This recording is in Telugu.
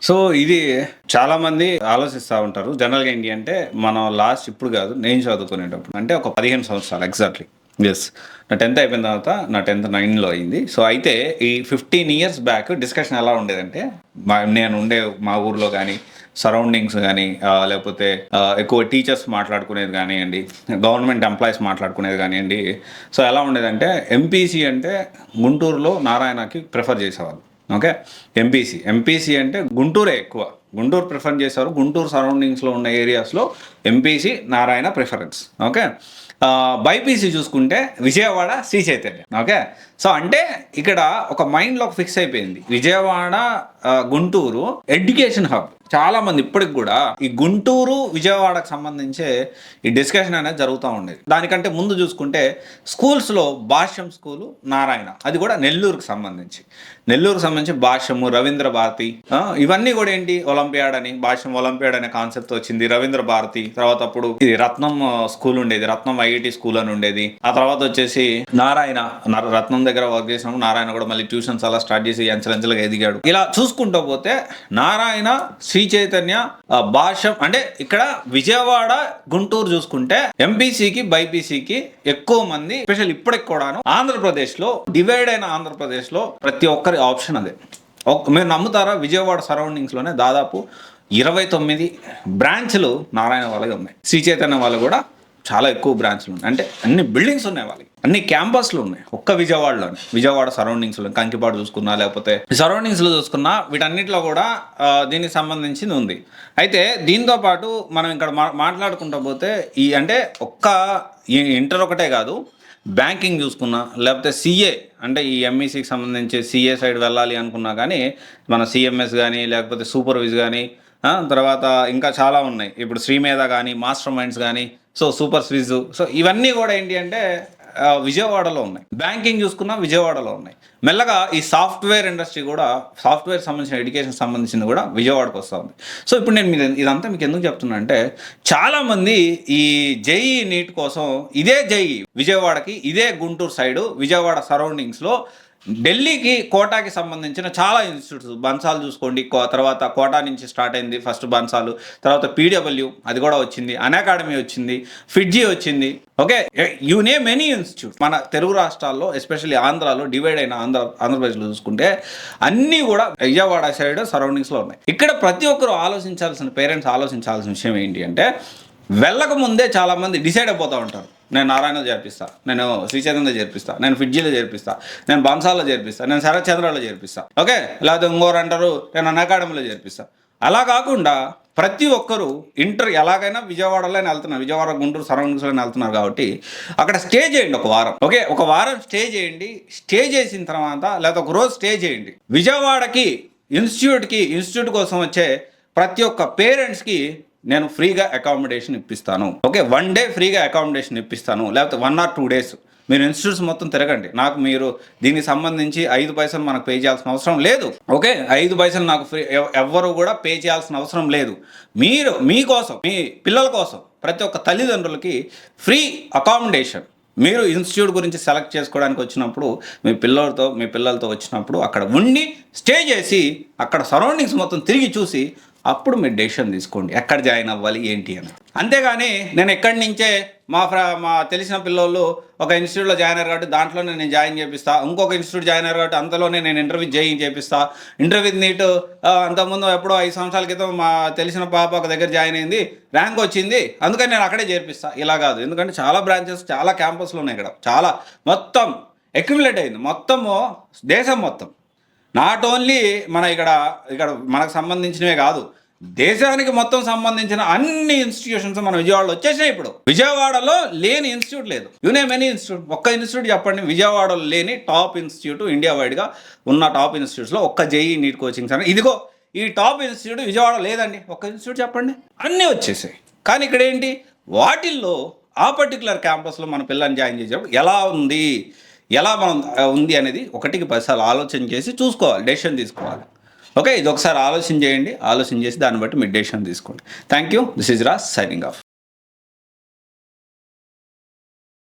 సో ఇది చాలామంది ఆలోచిస్తూ ఉంటారు. జనరల్‌గా ఏంటి అంటే, మనం లాస్ట్ ఇప్పుడు కాదు, నేను చదువుకునేటప్పుడు అంటే ఒక 15 సంవత్సరాలు ఎగ్జాక్ట్‌లీ. యెస్. నా 10థ్ అయిపోయిన తర్వాత నా 10థ్ 9లో అయింది. సో, అయితే ఈ 15 ఇయర్స్ బ్యాక్ డిస్కషన్ ఎలా ఉండేదంటే, నేను ఉండే మా ఊర్లో గానీ, సరౌండింగ్స్ గానీ, లేకపోతే ఎక్కువ టీచర్స్ మాట్లాడుకునేది గానియండి, గవర్నమెంట్ ఎంప్లాయీస్ మాట్లాడుకునేది గానియండి. సో, ఎలా ఉండేదంటే ఎంపీసీ అంటే గుంటూరులో నారాయణకి ప్రిఫర్ చేసేవాళ్ళు. ఓకే. ఎంపీసీ అంటే గుంటూరే ఎక్కువ. గుంటూరు ప్రిఫర్ చేశారు. గుంటూరు సరౌండింగ్స్‌లో ఉన్న ఏరియాస్‌లో MPC Narayana preference. Okay. BiPC చూసుకుంటే విజయవాడ శ్రీ చైతన్య. ఓకే. సో, అంటే ఇక్కడ ఒక మైండ్‌లో ఫిక్స్ అయిపోయింది. Vijayawada, Guntur education hub. చాలామంది ఇప్పటికి కూడా ఈ గుంటూరు, విజయవాడకు సంబంధించే ఈ డిస్కషన్ అనేది జరుగుతూ ఉండేది. దానికంటే ముందు చూసుకుంటే స్కూల్స్‌లో భాష్యం స్కూలు, నారాయణ. అది కూడా నెల్లూరుకు సంబంధించి. భాష్యము, రవీంద్ర భారతి, ఇవన్నీ కూడా ఏంటి ఒలింపియాడ్ అని, భాష్యం ఒలింపియాడ్ అనే కాన్సెప్ట్ వచ్చింది. రవీంద్ర భారతి తర్వాత అప్పుడు ఇది రత్నం స్కూల్ ఉండేది. రత్నం ఐఐటి స్కూల్ అని ఉండేది. ఆ తర్వాత వచ్చేసి నారాయణ, రత్నం దగ్గర వర్క్ చేసినప్పుడు నారాయణ కూడా మళ్ళీ ట్యూషన్స్ అలా స్టార్ట్ చేసి అంచెలంచెలుగా ఎదిగాడు. ఇలా చూసుకుంటూ పోతే నారాయణ, శ్రీ చైతన్య, భాష్యం అంటే ఇక్కడ విజయవాడ, గుంటూరు చూసుకుంటే ఎంపీసీకి, బైపీసీకి ఎక్కువ మంది, స్పెషల్ ఇప్పటికి కూడాను ఆంధ్రప్రదేశ్లో, డివైడ్ అయిన ఆంధ్రప్రదేశ్లో ప్రతి ఒక్కరి ఆప్షన్ అదే. మీరు నమ్ముతారా, విజయవాడ సరౌండింగ్స్లోనే దాదాపు 29 బ్రాంచ్లు నారాయణ వాళ్ళకి ఉన్నాయి. శ్రీ చైతన్య వాళ్ళు కూడా చాలా ఎక్కువ బ్రాంచ్లు ఉన్నాయి. అంటే అన్ని బిల్డింగ్స్ ఉన్నాయి వాళ్ళకి, అన్ని క్యాంపస్లు ఉన్నాయి ఒక్క విజయవాడలోనే. విజయవాడ సరౌండింగ్స్లో కంకిపాడు చూసుకున్నా, లేకపోతే సరౌండింగ్స్లో చూసుకున్నా, వీటన్నిటిలో కూడా దీనికి సంబంధించింది ఉంది. అయితే దీంతో పాటు మనం ఇక్కడ మాట్లాడుకుంటూ పోతే ఈ అంటే ఒక్క ఇంటర్ ఒకటే కాదు, బ్యాంకింగ్ చూసుకున్నా, లేకపోతే సీఏ అంటే ఈ ఎంఈసీకి సంబంధించి సీఏ సైడ్ వెళ్ళాలి అనుకున్నా కానీ మన సిఎంఎస్ కానీ, లేకపోతే సూపర్విజ్ కానీ, తర్వాత ఇంకా చాలా ఉన్నాయి. ఇప్పుడు శ్రీమేధ కానీ, మాస్టర్ మైండ్స్ కానీ, సో సూపర్ స్విజ్, సో ఇవన్నీ కూడా ఏంటి అంటే విజయవాడలో ఉన్నాయి. బ్యాంకింగ్ చూసుకున్నా విజయవాడలో ఉన్నాయి. మెల్లగా ఈ సాఫ్ట్వేర్ ఇండస్ట్రీ కూడా, సాఫ్ట్వేర్ సంబంధించిన ఎడ్యుకేషన్ సంబంధించింది కూడా విజయవాడకు వస్తూ ఉంది. సో ఇప్పుడు నేను ఇదంతా మీకు ఎందుకు చెప్తున్నా అంటే, చాలామంది ఈ జేఈ నీట్ కోసం ఇదే జేఈ విజయవాడకి, ఇదే గుంటూరు సైడు విజయవాడ సరౌండింగ్స్లో ఢిల్లీకి, కోటాకి సంబంధించిన చాలా ఇన్స్టిట్యూట్స్, బన్సాల్ చూసుకోండి, తర్వాత కోటా నుంచి స్టార్ట్ అయింది ఫస్ట్ బన్సాలు, తర్వాత పీడబ్ల్యూ అది కూడా వచ్చింది, అకాడమీ వచ్చింది, ఫిడ్జీ వచ్చింది. Okay, you name any institute. మన తెలుగు రాష్ట్రాల్లో ఎస్పెషల్లీ ఆంధ్రాలో, డివైడ్ అయిన ఆంధ్రప్రదేశ్లో చూసుకుంటే అన్నీ కూడా విజయవాడ సైడ్ సరౌండింగ్స్లో ఉన్నాయి. ఇక్కడ ప్రతి ఒక్కరు ఆలోచించాల్సిన, పేరెంట్స్ ఆలోచించాల్సిన విషయం ఏంటి అంటే, వెళ్ళక ముందే చాలామంది డిసైడ్ అయిపోతూ ఉంటారు. నేను నారాయణలో చేర్పిస్తా, నేను శ్రీచైతన్యలో చేర్పిస్తా, నేను ఫిడ్జీలో చేర్పిస్తా, నేను బన్సాల్లో చేర్పిస్తా, నేను శరత్ చంద్రలో చేర్పిస్తా. ఓకే, లేకపోతే ఇంకోరు అంటారు నేను అకాడమీలో చేర్పిస్తా. అలా కాకుండా ప్రతి ఒక్కరూ ఇంటర్ ఎలాగైనా విజయవాడలోనే వెళ్తున్నారు, విజయవాడ గుంటూరు సరౌండింగ్స్లోనే వెళ్తున్నారు కాబట్టి అక్కడ స్టే చేయండి ఒక వారం. ఓకే, ఒక వారం స్టే చేయండి. స్టే చేసిన తర్వాత లేకపోతే ఒక రోజు స్టే చేయండి. విజయవాడకి ఇన్స్టిట్యూట్ కోసం వచ్చే ప్రతి ఒక్క పేరెంట్స్కి నేను ఫ్రీగా అకామిడేషన్ ఇప్పిస్తాను. ఓకే, 1 డే ఫ్రీగా అకామిడేషన్ ఇప్పిస్తాను, లేకపోతే 1 or 2 days మీరు ఇన్స్టిట్యూట్స్ మొత్తం తిరగండి. నాకు మీరు దీనికి సంబంధించి 5 పైసలు మనకు పే చేయాల్సిన అవసరం లేదు. ఓకే, 5 పైసలు నాకు ఫ్రీ, ఎవ్వరు కూడా పే చేయాల్సిన అవసరం లేదు. మీరు మీకోసం, మీ పిల్లల కోసం, ప్రతి ఒక్క తల్లిదండ్రులకి ఫ్రీ అకామిడేషన్. మీరు ఇన్స్టిట్యూట్ గురించి సెలెక్ట్ చేసుకోవడానికి వచ్చినప్పుడు, మీ పిల్లలతో వచ్చినప్పుడు అక్కడ ఉండి స్టే చేసి అక్కడ సరౌండింగ్స్ మొత్తం తిరిగి చూసి అప్పుడు మీరు డెసిషన్ తీసుకోండి ఎక్కడ జాయిన్ అవ్వాలి ఏంటి అని. అంతేగాని నేను ఎక్కడి నుంచే మా తెలిసిన పిల్లలు ఒక ఇన్స్టిట్యూట్లో జాయిన్ అయ్యారు కాబట్టి దాంట్లోనే నేను జాయిన్ చేపిస్తా, ఇంకొక ఇన్స్టిట్యూట్ జాయిన్ అయ్యారు కాబట్టి అంతలోనే నేను ఇంటర్వ్యూ చేపిస్తా, ఇంటర్వ్యూ నీట్ అంతకుముందు ఎప్పుడో 5 సంవత్సరాల క్రితం మా తెలిసిన పాప ఒక దగ్గర జాయిన్ అయింది, ర్యాంక్ వచ్చింది, అందుకని నేను అక్కడే చేర్పిస్తా. ఇలా కాదు, ఎందుకంటే చాలా బ్రాంచెస్, చాలా క్యాంపస్లు ఉన్నాయి ఇక్కడ, చాలా మొత్తం అక్యుములేట్ అయింది, మొత్తము దేశం మొత్తం. నాట్ ఓన్లీ ఇక్కడ మనకు సంబంధించినవే కాదు, దేశానికి మొత్తం సంబంధించిన అన్ని ఇన్స్టిట్యూషన్స్ మన విజయవాడలో వచ్చేసినాయి. ఇప్పుడు విజయవాడలో లేని ఇన్స్టిట్యూట్ లేదు. యూనేమ్ ఎనీ ఇన్స్టిట్యూట్, ఒక్క ఇన్స్టిట్యూట్ చెప్పండి విజయవాడలో లేని టాప్ ఇన్స్టిట్యూట్, ఇండియా వైడ్గా ఉన్న టాప్ ఇన్స్టిట్యూట్స్లో ఒక్క జేఈ నీట్ కోచింగ్ సెంటర్, ఇదిగో ఈ టాప్ ఇన్స్టిట్యూట్ విజయవాడ లేదండి, ఒక్క ఇన్స్టిట్యూట్ చెప్పండి. అన్నీ వచ్చేసాయి. కానీ ఇక్కడ ఏంటి, వాటిల్లో ఆ పర్టికులర్ క్యాంపస్లో మన పిల్లల్ని జాయిన్ చేసేటప్పుడు ఎలా మనం ఉంది అనేది 1కి 10 సార్లు ఆలోచన చేసి చూసుకోవాలి, డెసిషన్ తీసుకోవాలి. ఓకే, ఇది ఒకసారి ఆలోచన చేయండి, ఆలోచన చేసి దాన్ని బట్టి మీరు డెసిషన్ తీసుకోండి. Thank you. This is Raj signing off.